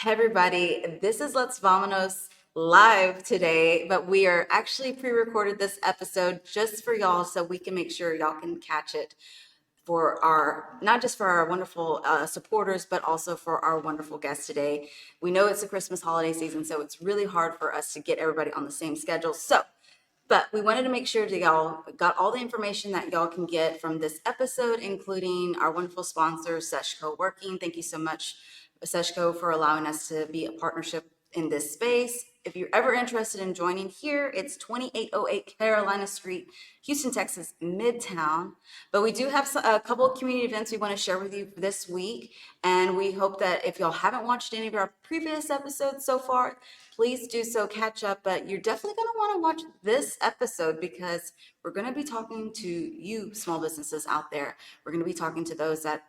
Hey everybody, this is Let's Vamonos live today, but we are actually pre-recorded this episode just for y'all so we can make sure y'all can catch it for our, not just for our wonderful supporters, but also for our wonderful guests today. We know it's a Christmas holiday season, so it's really hard for us to get everybody on the same schedule. But we wanted to make sure that y'all got all the information that y'all can get from this episode, including our wonderful sponsor, Sesh Coworking. Thank you so much, Seshco, for allowing us to be a partnership in this space. If you're ever interested in joining here, it's 2808 Carolina Street, Houston, Texas, Midtown. But we do have a couple of community events we want to share with you this week. And we hope that if y'all haven't watched any of our previous episodes so far, please do so, catch up. But you're definitely going to want to watch this episode because we're going to be talking to you, small businesses out there. We're going to be talking to those that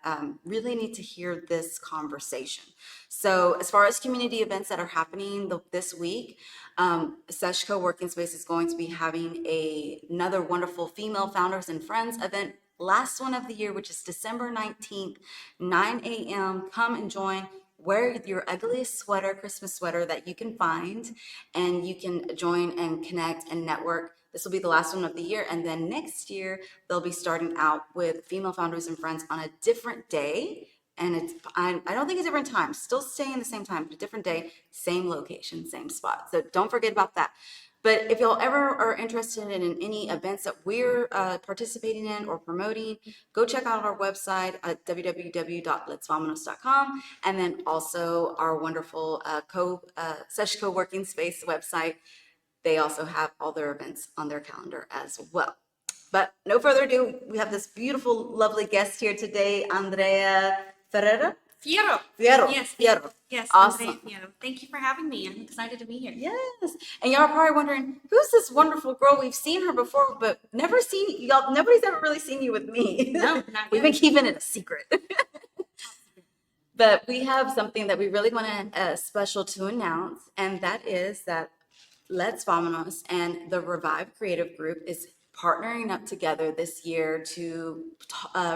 really need to hear this conversation. So as far as community events that are happening this week, Sesh Co-working Space is going to be having another wonderful female founders and friends event, last one of the year, which is December 19th, 9 a.m. Come and join. Wear your ugliest sweater, Christmas sweater that you can find, and you can join and connect and network. This will be the last one of the year. And then next year, they'll be starting out with Female Founders and Friends on a different day. And I don't think it's different times, still staying the same time, but a different day, same location, same spot. So don't forget about that. But if y'all ever are interested in any events that we're participating in or promoting, go check out our website at www.letsvamonos.com, and then also our wonderful Sesh Co-working Space website. They also have all their events on their calendar as well. But no further ado, we have this beautiful, lovely guest here today, Andrea Ferreira. Fiero. Fiero. Yes. Fiero. Yes. Awesome. Andrea Fiero. Thank you for having me. I'm excited to be here. Yes. And y'all are probably wondering, who's this wonderful girl? We've seen her before, but never seen y'all. Nobody's ever really seen you with me. No, not We've been keeping it a secret. But we have something that we really want to special to announce, and that is that Let's Vamonos and the Revive Creative Group is partnering up together this year to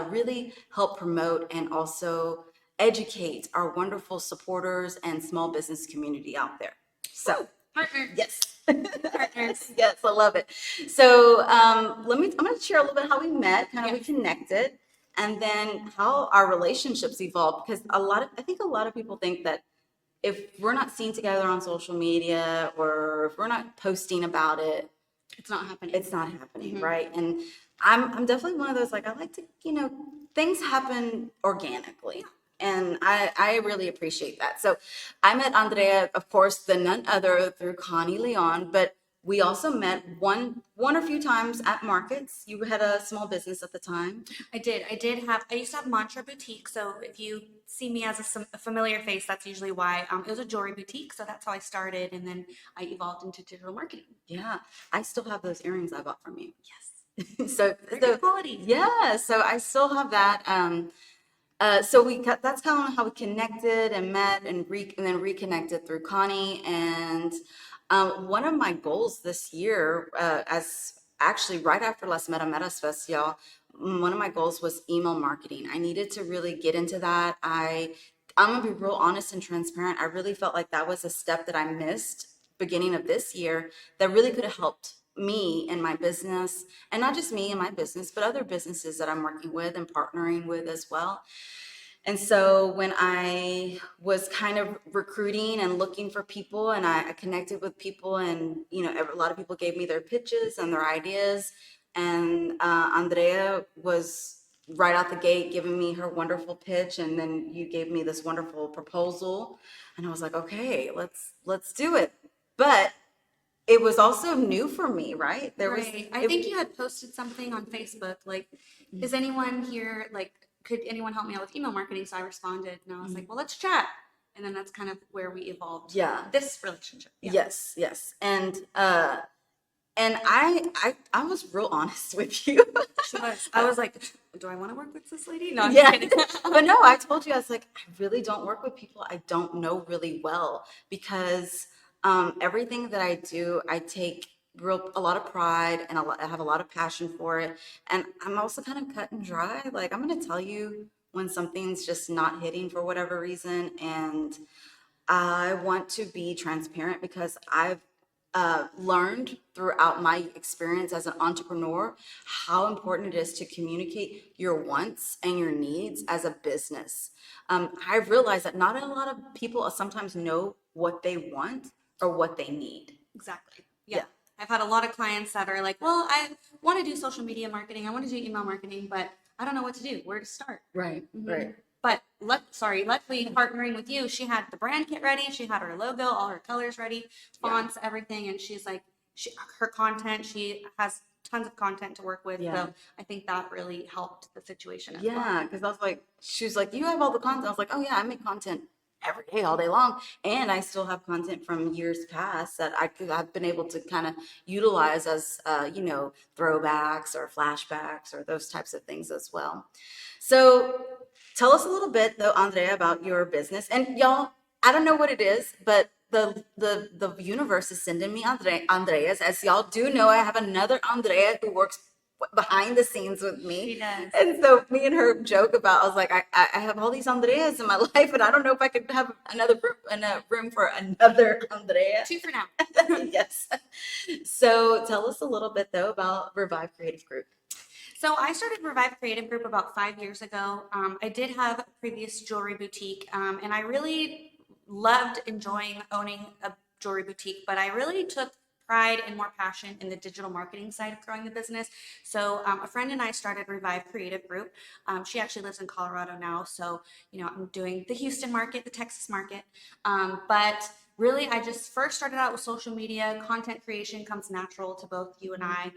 really help promote and also educate our wonderful supporters and small business community out there. So, partners. yes. Partners. Yes, I love it. So, I'm going to share a little bit how we met, kind of we connected, and then how our relationships evolved. Because I think a lot of people think that if we're not seen together on social media or if we're not posting about it, It's not happening. it's not happening, right? And I'm definitely one of those, like, I like to, things happen organically. And I really appreciate that. So I met Andrea, of course, the none other through Connie Leon, but we also met one or few times at markets. You had a small business at the time. I did. I used to have Mantra Boutique. So if you see me as a familiar face, that's usually why. It was a jewelry boutique. So that's how I started. And then I evolved into digital marketing. Yeah. I still have those earrings I bought from you. Yes. So good quality. Yeah. So I still have that. So that's kind of how we connected and met and then reconnected through Connie. And one of my goals this year, as actually right after Las Meta Metas Fest, y'all, one of my goals was email marketing. I needed to really get into that. I'm gonna be real honest and transparent. I really felt like that was a step that I missed beginning of this year that really could have helped me and my business, and not just me and my business, but other businesses that I'm working with and partnering with as well. And so when I was kind of recruiting and looking for people, and I connected with people, and a lot of people gave me their pitches and their ideas, and Andrea was right out the gate giving me her wonderful pitch, and then you gave me this wonderful proposal, and I was like, okay, let's do it. But it was also new for me, right? I think you had posted something on Facebook, like, is anyone here, like, could anyone help me out with email marketing? So I responded, and I was like, well, let's chat. And then that's kind of where we evolved. Yeah. This relationship. Yeah. Yes. And I was real honest with you. She was. I was like, do I want to work with this lady? No, I'm Yeah. just kidding. But no, I told you, I was like, I really don't work with people I don't know really well, because everything that I do, I take a lot of pride, and I have a lot of passion for it. And I'm also kind of cut and dry. Like, I'm going to tell you when something's just not hitting for whatever reason. And I want to be transparent because I've learned throughout my experience as an entrepreneur how important it is to communicate your wants and your needs as a business. I've realized that not a lot of people sometimes know what they want or what they need. Exactly. Yeah. Yeah. I've had a lot of clients that are like, well, I want to do social media marketing. I want to do email marketing, but I don't know what to do, where to start. Right. Right. But luckily partnering with you, she had the brand kit ready. She had her logo, all her colors ready, Yeah. fonts, everything. And she's like, her content, she has tons of content to work with. Yeah. So I think that really helped the situation as well. Yeah, because I was like, she was like, you have all the content. I was like, oh yeah, I make content every day, all day long, and I still have content from years past that I've been able to kind of utilize as throwbacks or flashbacks or those types of things as well. So tell us a little bit though, Andrea, about your business. And y'all, I don't know what it is, but the universe is sending me Andreas. As y'all do know, I have another Andrea who works behind the scenes with me. She does. And so me and her joke about, I was like, I have all these Andreas in my life, and I don't know if I could have another room for another Andrea. 2 for now. Yes. So tell us a little bit though about Revive Creative Group. So I started Revive Creative Group about 5 years ago. I did have a previous jewelry boutique, and I really loved enjoying owning a jewelry boutique, but I really took pride and more passion in the digital marketing side of growing the business. So a friend and I started Revive Creative Group. She actually lives in Colorado now, so I'm doing the Houston market, the Texas market, but really I just first started out with social media. Content creation comes natural to both you and I.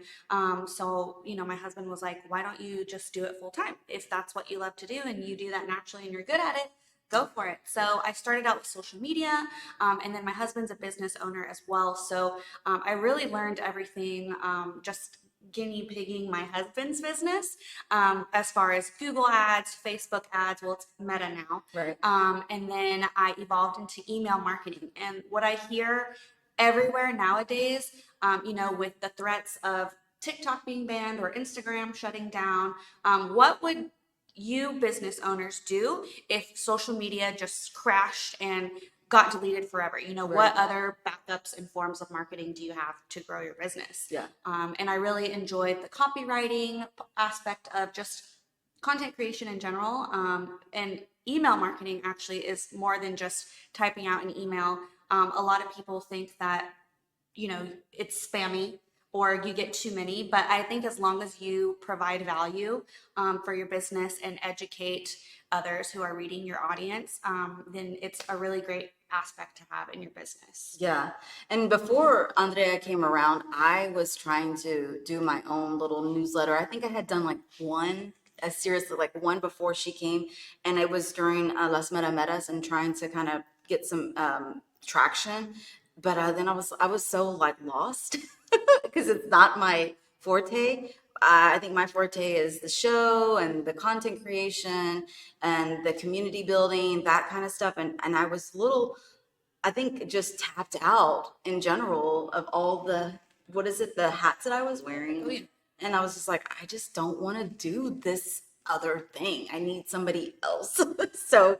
So my husband was like, why don't you just do it full time? If that's what you love to do and you do that naturally and you're good at it, go for it. So I started out with social media, and then my husband's a business owner as well. So I really learned everything just guinea pigging my husband's business, as far as Google ads, Facebook ads. Well, it's Meta now. Right. And then I evolved into email marketing. And what I hear everywhere nowadays, with the threats of TikTok being banned or Instagram shutting down, what would you business owners do if social media just crashed and got deleted forever? What other backups and forms of marketing do you have to grow your business? Yeah. And I really enjoyed the copywriting aspect of just content creation in general. And email marketing actually is more than just typing out an email. A lot of people think that it's spammy or you get too many, but I think as long as you provide value for your business and educate others who are reading your audience, then it's a really great aspect to have in your business. Yeah. And before Andrea came around, I was trying to do my own little newsletter. I think I had done like seriously like one before she came, and it was during Las Mera Metas and trying to kind of get some traction. But then I was so like lost because it's not my forte. I think my forte is the show and the content creation and the community building, that kind of stuff. And I was I think just tapped out in general of all the hats that I was wearing. Oh, yeah. And I was just like, I just don't want to do this other thing. I need somebody else. So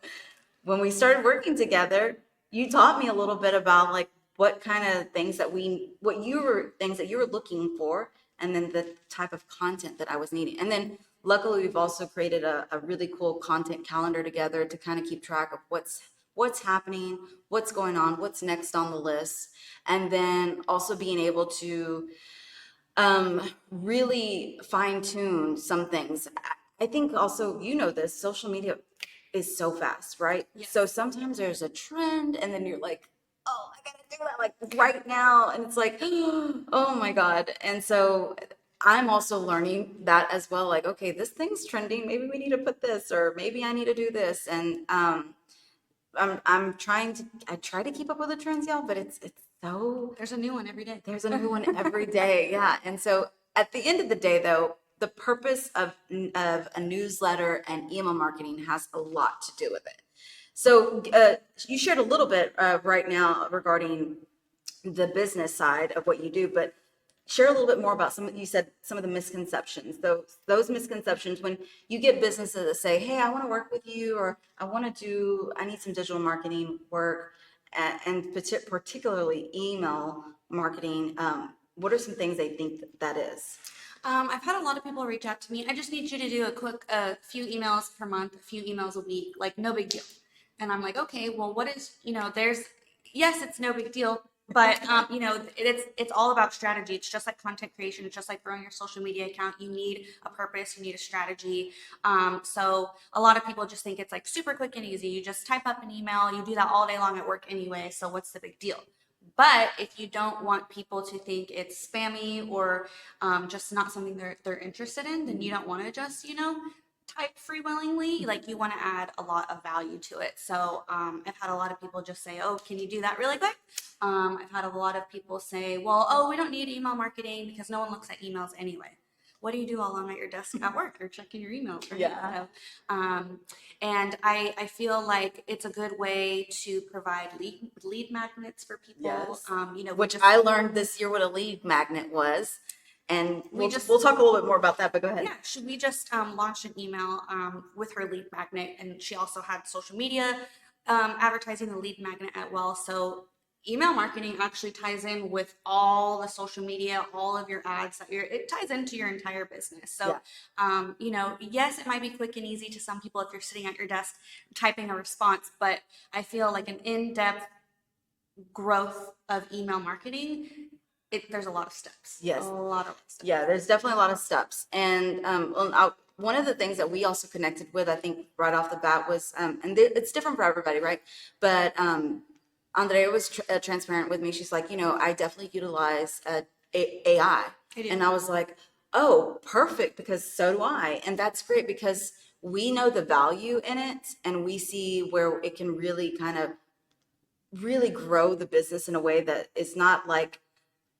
when we started working together, you taught me a little bit about like what kind of things that things that you were looking for, and then the type of content that I was needing. And then luckily we've also created a really cool content calendar together to kind of keep track of what's happening, what's going on, what's next on the list. And then also being able to really fine tune some things. I think also, this social media is so fast, right? Yes. So sometimes there's a trend and then you're like, oh, I gotta do that like right now. And it's like, oh my God. And so I'm also learning that as well. Like, okay, this thing's trending. Maybe we need to put this, or maybe I need to do this. And I try to keep up with the trends, y'all, but it's so, There's a new one every day. there's a new one every day. Yeah. And so at the end of the day, though, the purpose of a newsletter and email marketing has a lot to do with it. So you shared a little bit right now regarding the business side of what you do, but share a little bit more about you said some of the misconceptions, those misconceptions when you get businesses that say, hey, I want to work with you, or I need some digital marketing work. and particularly email marketing, what are some things they think that is? I've had a lot of people reach out to me. I just need you to do a few emails per month, a few emails a week, like no big deal. And I'm like, okay, well, what is, yes, it's no big deal, but it's all about strategy. It's just like content creation. It's just like growing your social media account. You need a purpose. You need a strategy. So a lot of people just think it's like super quick and easy. You just type up an email. You do that all day long at work anyway. So what's the big deal? But if you don't want people to think it's spammy or just not something they're interested in, then you don't want to just type free willingly. Like you want to add a lot of value to it. So I've had a lot of people just say, "Oh, can you do that really quick?" I've had a lot of people say, "Well, oh, we don't need email marketing because no one looks at emails anyway." What do you do all alone at your desk at work? You're checking your emails, right? Yeah. And I feel like it's a good way to provide lead magnets for people. Yes. We Which just I learned this year what a lead magnet was. And we'll talk a little bit more about that, but go ahead. Yeah, we just launched an email with her lead magnet, and she also had social media advertising the lead magnet as well. So email marketing actually ties in with all the social media, all of your ads it ties into your entire business. So, yes, it might be quick and easy to some people if you're sitting at your desk typing a response, but I feel like an in-depth growth of email marketing, there's a lot of steps. Yes. A lot of steps. Yeah, there's definitely a lot of steps. And one of the things that we also connected with, I think, right off the bat was, it's different for everybody, right? But Andrea was transparent with me. She's like, I definitely utilize AI. And I was like, oh, perfect, because so do I. And that's great because we know the value in it and we see where it can really kind of really grow the business in a way that is not like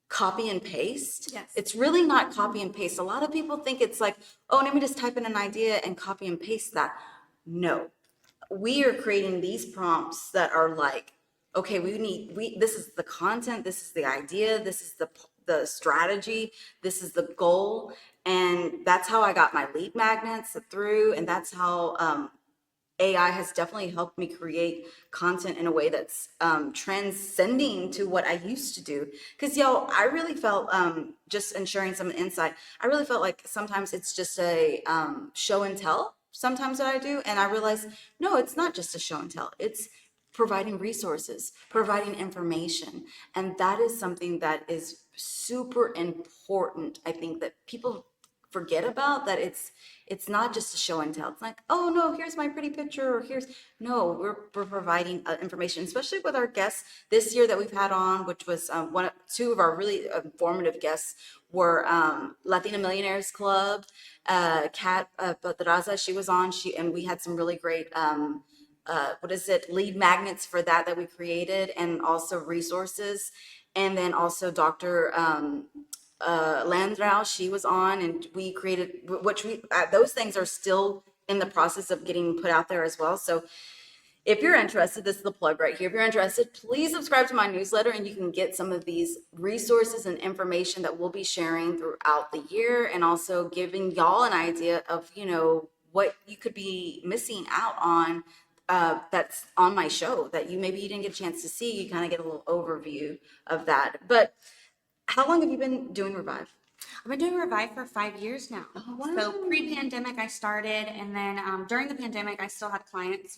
copy and paste. Yes. It's really not copy and paste. A lot of people think it's like, oh, let me just type in an idea and copy and paste that. No, we are creating these prompts that are like, okay, this is the content, this is the idea, this is the strategy, this is the goal. And that's how I got my lead magnets through. And that's how, AI has definitely helped me create content in a way that's transcending to what I used to do. Because, I really felt, just in sharing some insight, I really felt like sometimes it's just a show and tell, sometimes that I do. And I realized, no, it's not just a show and tell. It's providing resources, providing information. And that is something that is super important. I think that people forget about that it's not just a show and tell. It's like, oh no, here's my pretty picture, or no, we're providing information, especially with our guests this year that we've had on, which was two of our really informative guests were Latina Millionaires Club, Kat Pedraza, she was on, and we had some really great lead magnets for that we created, and also resources. And then also Dr. Landrau, she was on, and we created, those things are still in the process of getting put out there as well. So if you're interested, this is the plug right here. If you're interested, please subscribe to my newsletter and you can get some of these resources and information that we'll be sharing throughout the year, and also giving y'all an idea of, what you could be missing out on that's on my show that you didn't get a chance to see. You kind of get a little overview of that. But how long have you been doing Revive? I've been doing Revive for 5 years now. Oh, wow. So pre-pandemic I started, and then during the pandemic I still had clients.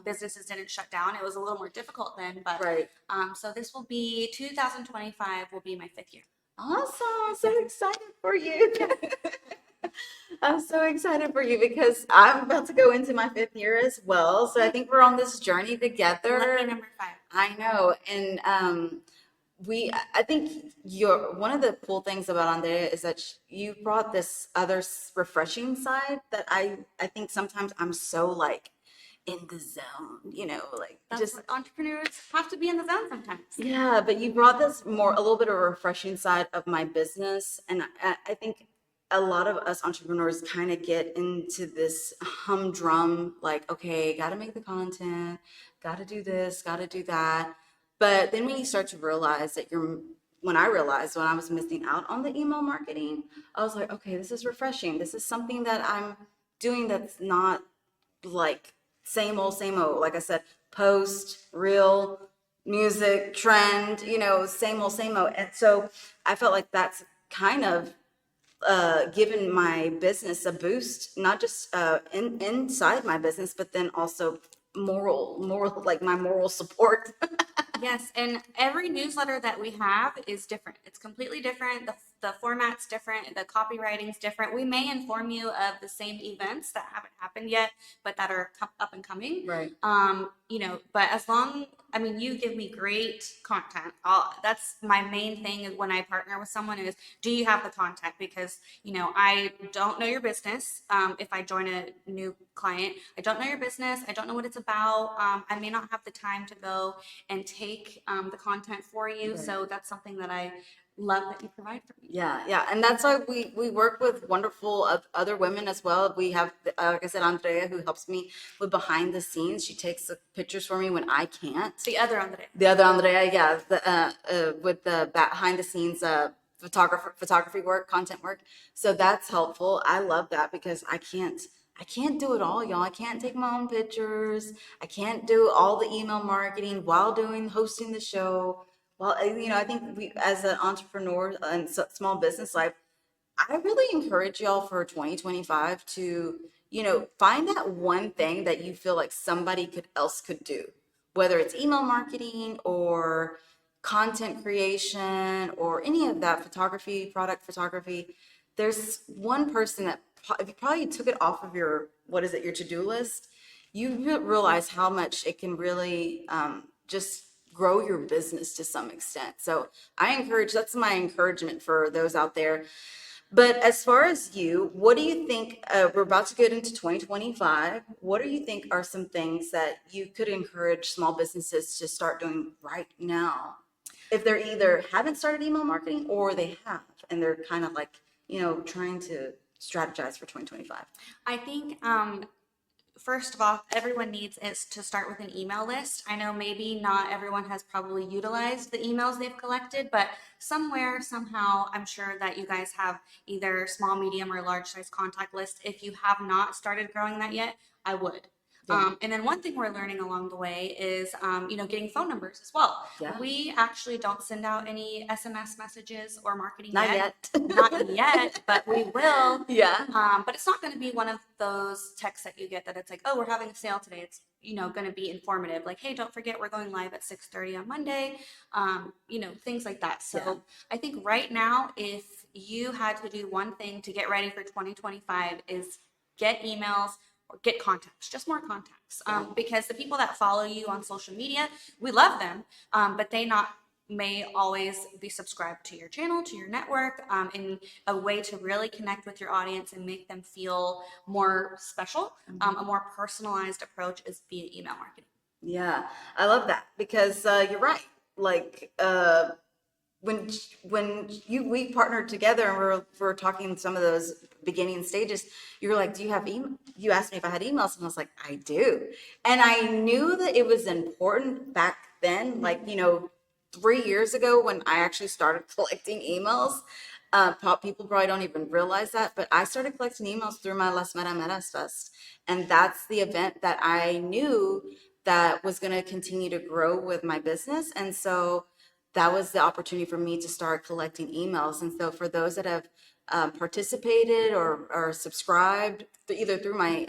Businesses didn't shut down. It was a little more difficult then, but Right. So this will be 2025 will be my 5th year. Awesome. I'm so excited for you. I'm so excited for you because I'm about to go into my 5th year as well. So I think we're on this journey together. Lucky number 5. I know. And I think one of the cool things about Andrea is that you brought this other refreshing side that I think sometimes I'm so like in the zone, like That's just what entrepreneurs have to be in the zone sometimes. yeah. But you brought this a little bit of a refreshing side of my business, and I think a lot of us entrepreneurs kind of get into this humdrum, like, okay, got to make the content, got to do this, got to do that. But then when you start to realize that when I realized when I was missing out on the email marketing, I was like, okay, this is refreshing. This is something that I'm doing that's not like same old, same old. Like I said, post, reel, music trend, same old. And so I felt like that's kind of given my business a boost, not just inside my business, but then also moral, like my moral support. Yes, and every newsletter that we have is different. It's completely different. The format's different. The copywriting's different. We may inform you of the same events that haven't happened yet, but that are up and coming. Right. But I mean, you give me great content. That's my main thing is when I partner with someone is, do you have the content? Because, I don't know your business. If I join a new client, I don't know your business. I don't know what it's about. I may not have the time to go and take the content for you. Right. So that's something that I love that you provide for me. Yeah, and that's why we work with wonderful other women as well. We have, like I said, Andrea, who helps me with behind the scenes. She takes the pictures for me when I can't. The other Andrea. The other Andrea, yeah, with the behind the scenes photography work, content work. So that's helpful. I love that because I can't do it all, y'all. I can't take my own pictures. I can't do all the email marketing while hosting the show. Well, I think we, as an entrepreneur and small business life, I really encourage y'all for 2025 to, find that one thing that you feel like somebody else could do, whether it's email marketing or content creation or any of that photography, product photography. There's one person that if you probably took it off of your, what is it, your to-do list, you realize how much it can really just grow your business to some extent. So that's my encouragement for those out there. But as far as you, what do you think? We're about to get into 2025. What do you think are some things that you could encourage small businesses to start doing right now? If they're either haven't started email marketing or they have, and they're kind of like, trying to strategize for 2025. I think first of all, everyone needs is to start with an email list. I know maybe not everyone has probably utilized the emails they've collected, but somewhere, somehow, I'm sure that you guys have either small, medium, or large size contact list. If you have not started growing that yet, I would. Yeah. And then one thing we're learning along the way is, getting phone numbers as well. Yeah. We actually don't send out any SMS messages or marketing Not yet. Not yet, but we will. Yeah. But it's not going to be one of those texts that you get that it's like, oh, we're having a sale today. It's, going to be informative. Like, hey, don't forget we're going live at 6:30 on Monday. Things like that. So Yeah. I think right now, if you had to do one thing to get ready for 2025 is get emails or get contacts, just more contacts. Because the people that follow you on social media, we love them, but they may always be subscribed to your channel, to your network, in a way to really connect with your audience and make them feel more special. A more personalized approach is via email marketing. Yeah, I love that because you're right. Like when we partnered together and we're talking some of those beginning stages, you were like, "Do you have email?" You asked me if I had emails, and I was like, "I do," and I knew that it was important back then, like 3 years ago when I actually started collecting emails. People probably don't even realize that, but I started collecting emails through my Las Meras Fest, and that's the event that I knew that was going to continue to grow with my business, and so that was the opportunity for me to start collecting emails. And so for those that have participated or subscribed either through my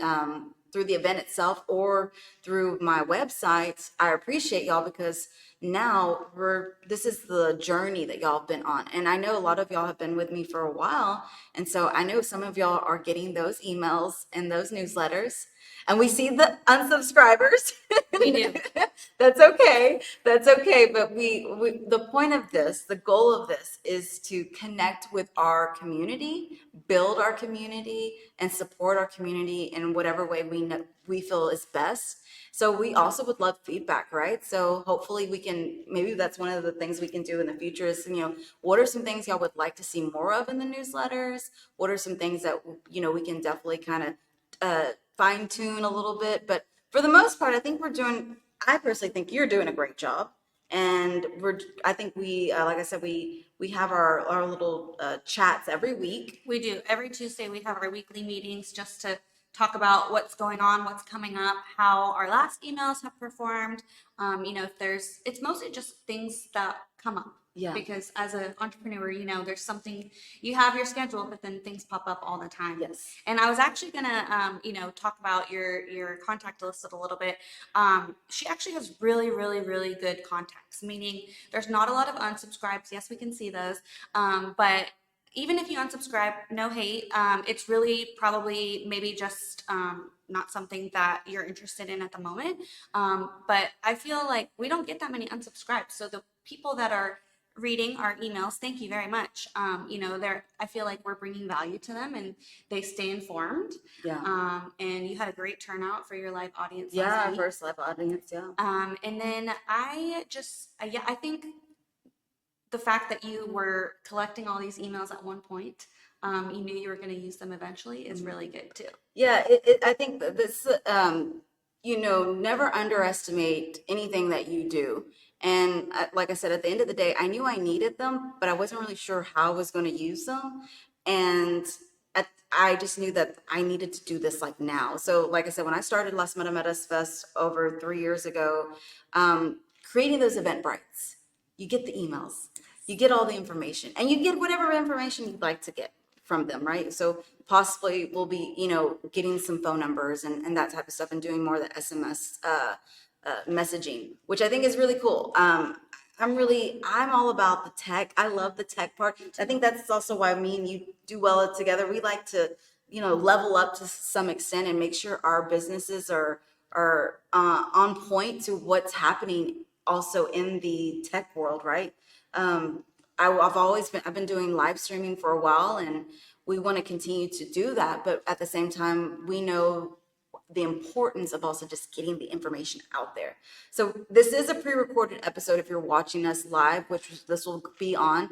through the event itself or through my website, I appreciate y'all because now this is the journey that y'all have been on. And I know a lot of y'all have been with me for a while. And so I know some of y'all are getting those emails and those newsletters. And we see the unsubscribers. We do. That's okay. That's okay. But the point of this, the goal of this is to connect with our community, build our community, and support our community in whatever way we feel is best. So we also would love feedback, right? So hopefully maybe that's one of the things we can do in the future is, what are some things y'all would like to see more of in the newsletters? What are some things that, we can definitely kind of fine tune a little bit? But for the most part, I personally think you're doing a great job. And I think like I said, we have our little chats every week. We do. Every Tuesday we have our weekly meetings just to talk about what's going on, what's coming up, how our last emails have performed. If it's mostly just things that come up. Yeah. Because as an entrepreneur, there's something, you have your schedule, but then things pop up all the time. Yes. And I was actually gonna, talk about your contact list a little bit. She actually has really, really, really good contacts, meaning there's not a lot of unsubscribes. Yes, we can see those. But even if you unsubscribe, no hate. It's really probably maybe just not something that you're interested in at the moment. But I feel like we don't get that many unsubscribes. So the people that are reading our emails, thank you very much. I feel like we're bringing value to them and they stay informed. Yeah. And you had a great turnout for your live audience. Yeah, last week. first live audience, yeah. And then I think the fact that you were collecting all these emails at one point, you knew you were going to use them eventually, is really good too. Yeah, I think that this, never underestimate anything that you do. And like I said, at the end of the day, I knew I needed them, but I wasn't really sure how I was going to use them. And I just knew that I needed to do this like now. So like I said, when I started Las Matametas Fest over 3 years ago, creating those Eventbrites, you get the emails, you get all the information, and you get whatever information you'd like to get from them, right? So possibly we'll be, getting some phone numbers and that type of stuff and doing more of the SMS messaging, which I think is really cool. I'm all about the tech. I love the tech part. I think that's also why me and you do well together. We like to, level up to some extent and make sure our businesses are on point to what's happening also in the tech world, right? I've been doing live streaming for a while, and we want to continue to do that. But at the same time, we know the importance of also just getting the information out there. So this is a pre-recorded episode if you're watching us live, which this will be on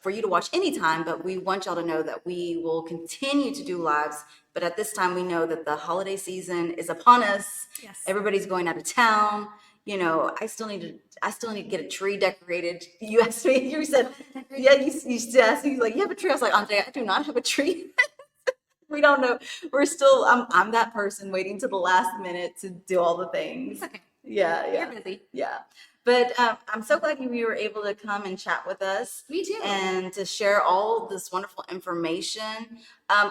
for you to watch anytime. But we want y'all to know that we will continue to do lives. But at this time, we know that the holiday season is upon us. Yes. Everybody's going out of town. I still need to get a tree decorated. You asked me, you said, yeah, you still asked me, like, you have a tree? I was like, Andrea, I do not have a tree. We don't know. We're still, I'm that person waiting to the last minute to do all the things. Okay. Yeah. You're busy. Yeah. But I'm so glad you were able to come and chat with us. Me too. And to share all this wonderful information.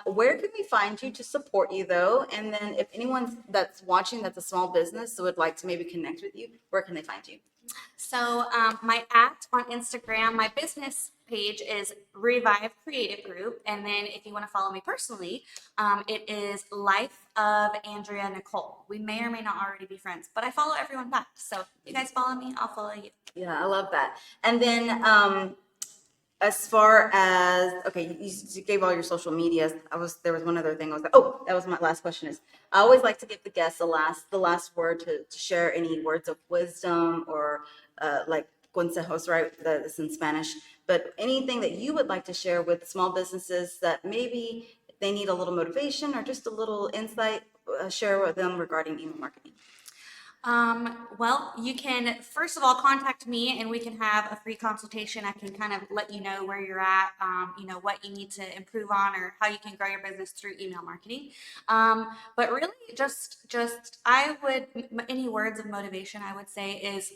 Where can we find you to support you, though? And then if anyone that's watching that's a small business so would like to maybe connect with you, where can they find you? So my on Instagram, my business page is Revive Creative Group. And then if you want to follow me personally, it is Life of Andrea Nicole. We may or may not already be friends, but I follow everyone back. So if you guys follow me, I'll follow you. Yeah, I love that. And then as far as, okay, you gave all your social medias. There was one other thing I was like, oh, that was my last question is, I always like to give the guests the last word to share any words of wisdom or like consejos, right? That's in Spanish. But anything that you would like to share with small businesses that maybe they need a little motivation or just a little insight, share with them regarding email marketing. Well, you can first of all contact me and we can have a free consultation. I can kind of let you know where you're at, what you need to improve on or how you can grow your business through email marketing. But really any words of motivation I would say is,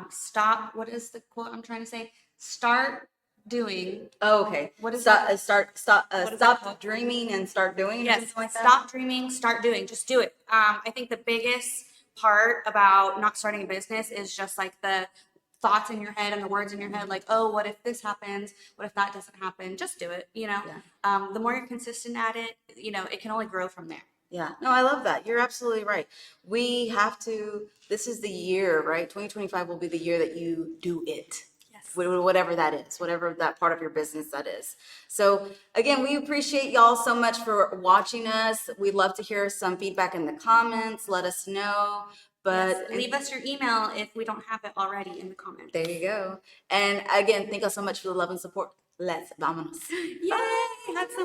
stop. What is the quote I'm trying to say? Start doing. Oh, okay. What is stop dreaming and start doing? Yes. Something like that? Stop dreaming, start doing. Just do it. I think the biggest part about not starting a business is just like the thoughts in your head and the words in your head, like, oh, what if this happens? What if that doesn't happen? Just do it. Yeah. The more you're consistent at it, it can only grow from there. Yeah, no, I love that. You're absolutely right. This is the year, right? 2025 will be the year that you do it. Yes. Whatever that is, whatever that part of your business that is. So again, we appreciate y'all so much for watching us. We'd love to hear some feedback in the comments. Let us know. But yes, leave us your email if we don't have it already in the comments. There you go. And again, thank you so much for the love and support. Let's vamonos. Yay! Have some